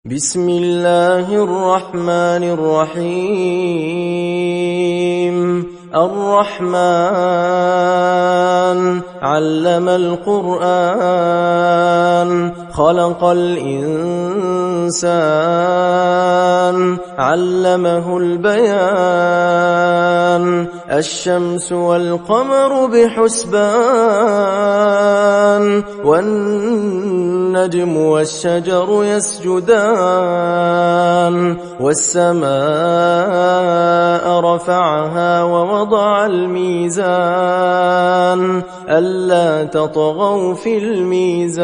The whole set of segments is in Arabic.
بسم الله الرحمن الرحيم الرحمن علم القرآن خلق الإنسان علمه البيان الشمس والقمر بحسبان والنجم والشجر يسجدان والسماء رفعها ووضع الميزان ألا تطغوا في الميزان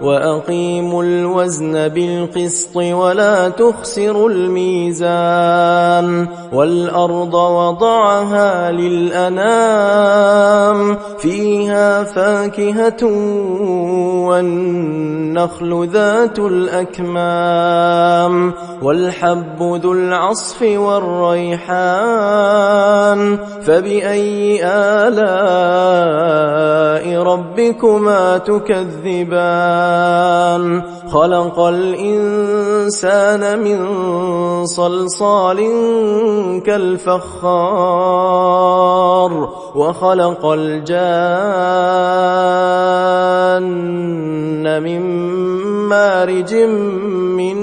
وأقيموا الوزن بالقسط ولا تخسروا الميزان والأرض وضعها للأنام فيها فاكهة والنخل ذات الأكمام والحب ذو العصف والريحان فبأي آلاء ربكما تكذبان خلق الإنسان من صلصال كالفخار وخلق الجان من مارج من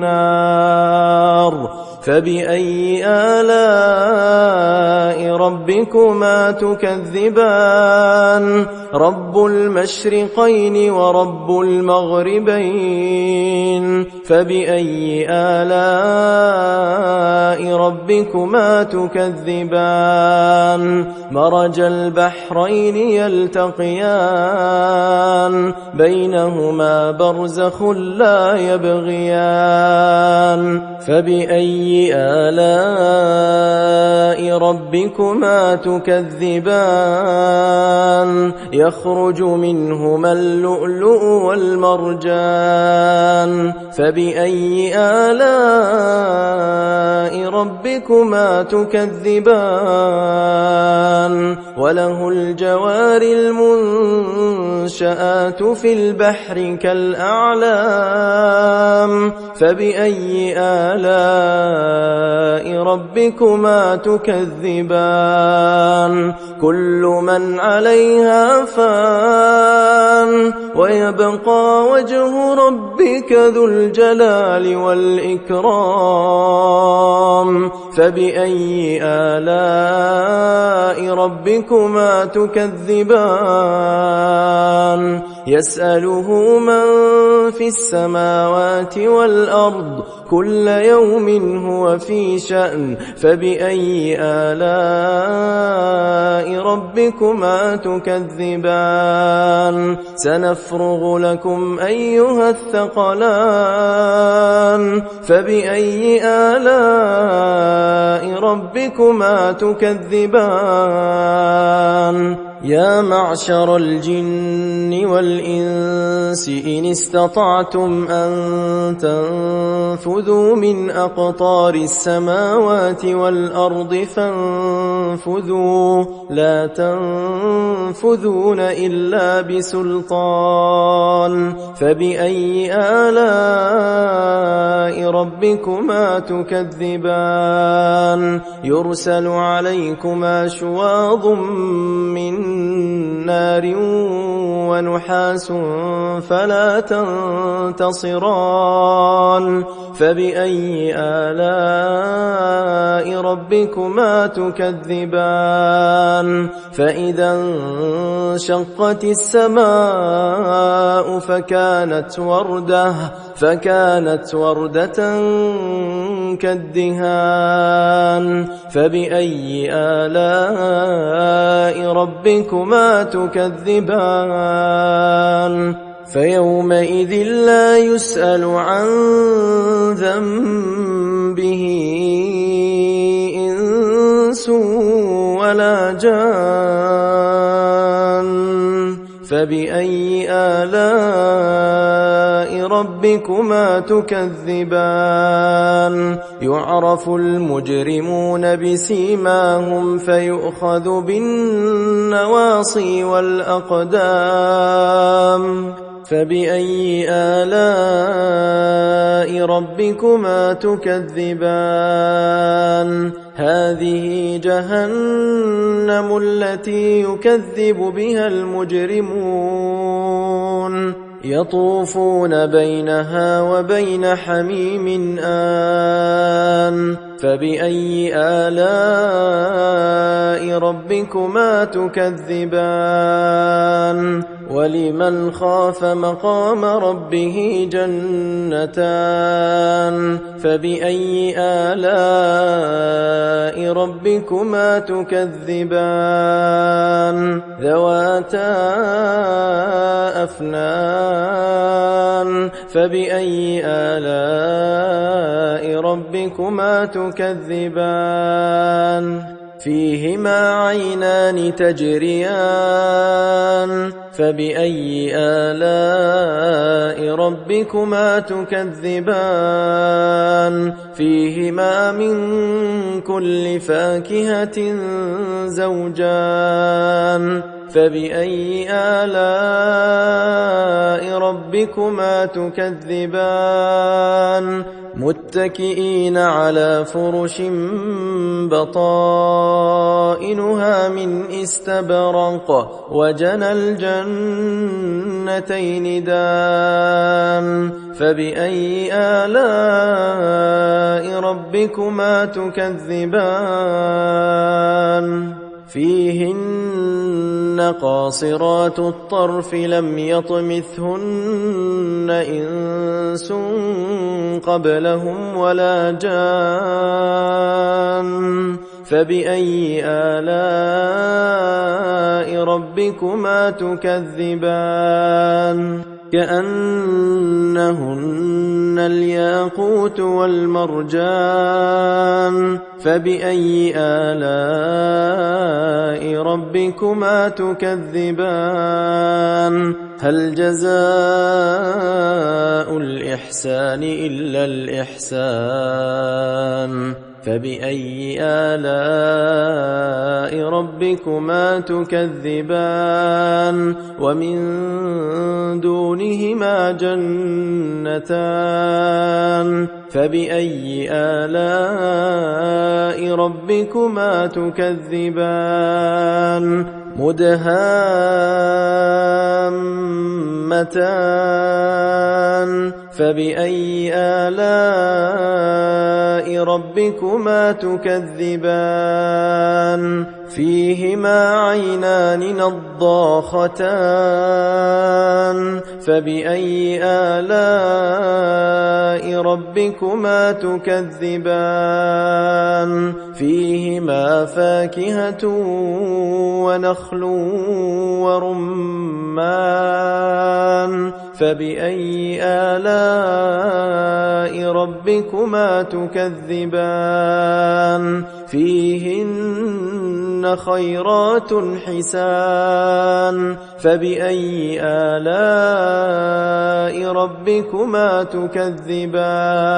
نار فبأي آلاء ربكما تكذبان رب المشرقين ورب المغربين فبأي آلاء ربكما تكذبان مرج البحرين يلتقيان بينهما برزخ لا يبغيان فبأي آلاء ربكما تكذبان يخرج منهما اللؤلؤ والمرجان فبأي آلاء ربكما تكذبان وله الجوار المنشآت في البحر كالأعلام فبأي آلاء ربكما تكذبان كل من عليها فان ويبقى وجه ربك ذو الجلال والإكرام فبأي آلاء ربكما تكذبان يسأله من في السماوات والأرض كل يوم هو في شأن فبأي آلاء ربكما تكذبان سنفرغ لكم أيها الثقلان فبأي آلاء ربكما تكذبان يا معشر الجن والإنس إن استطعتم أن تنفذوا من أقطار السماوات والأرض فانفذوا لا تنفذون إلا بسلطان فبأي آلاء ربكما تكذبان يرسل عليكما شواظ من نار ونحاس فلا تنتصران فبأي آلاء ربكما تكذبان فإذا انشقت السماء فكانت وردة كالدهان فبأي آلاء ربكما تكذبان فيومئذ لا يسأل عن ذنبه إنس ولا جان فبأي آلاء ربكما تكذبان يعرف المجرمون بسيماهم فيؤخذ بالنواصي والأقدام فبأي آلاء ربكما تكذبان هذه جهنم التي يكذب بها المجرمون يطوفون بينها وبين حميم آن فبأي آلاء ربكما تكذبان ولمن خاف مقام ربه جنتان فبأي آلاء ربكما تكذبان ذواتا أفنان فبأي آلاء ربكما تكذبان فيهما عينان تجريان فبأي آلاء ربكما تكذبان فيهما من كل فاكهة زوجان فبأي آلاء ربكما تكذبان متكئين على فرش بطائنها من استبرق وجنى الجنتين دان فبأي آلاء ربكما تكذبان فيهن قاصرات الطرف لم يطمثهن إنس قبلهم ولا جان فبأي آلاء ربكما تكذبان كأنهن الياقوت والمرجان فبأي آلاء ربكما تكذبان هل جزاء الإحسان إلا الإحسان فبأي آلاء ربكما تكذبان ومن دونهما جنتان فبأي آلاء ربكما تكذبان مدهامتان فبأي آلاء ربكما تكذبان فيهما عينان نضاختان فبأي آلاء ربكما تكذبان فيهما فاكهة ونخل ورمان فبأي آلاء ربكما تكذبان فيهن خيرات حسان فبأي آلاء ربكما تكذبان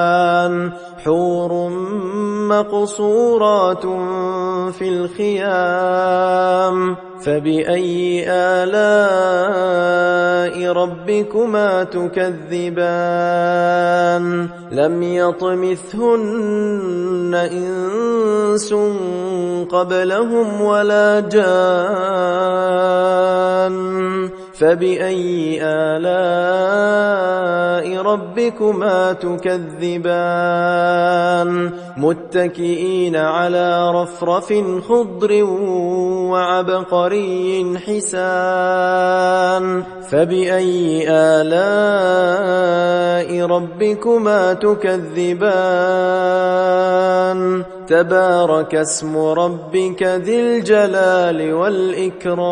حور مقصورات في الخيام فبأي آلاء ربكما تكذبان لم يطمثهن إنس قبلهم ولا جان فبأي آلاء ربكما تكذبان متكئين على رفرف خضر وعبقري حسان فبأي آلاء ربكما تكذبان تبارك اسم ربك ذي الجلال والإكرام